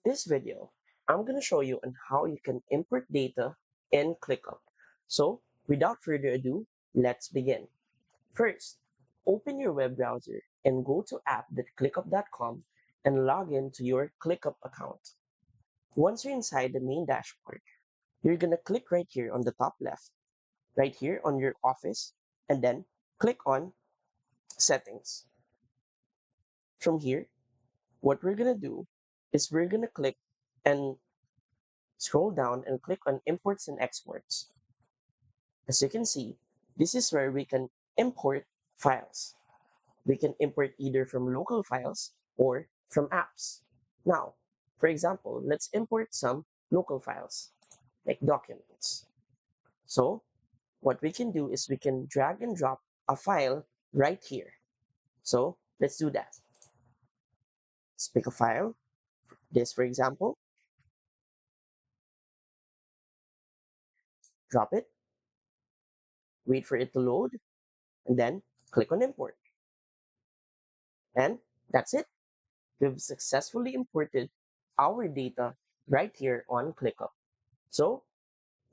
This video, I'm going to show you on how you can import data in ClickUp. So without further ado, let's begin. First, open your web browser and go to app.clickup.com and log in to your ClickUp account. Once you're inside the main dashboard, you're going to click right here on the top left, right here on your office, and then click on settings. From here, what we're going to do is we're going to click and scroll down and click on imports and exports. As you can see, this is where we can import files. We can import either from local files or from apps. Now, for example, let's import some local files like documents. So what we can do is we can drag and drop a file right here. So let's do that. Let's pick a file, this for example, drop it, wait for it to load, and then click on import. And that's it. We've successfully imported our data right here on ClickUp. So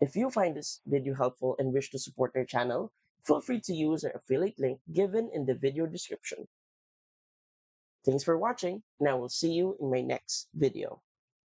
if you find this video helpful and wish to support our channel, feel free to use our affiliate link given in the video description. Thanks for watching, and I will see you in my next video.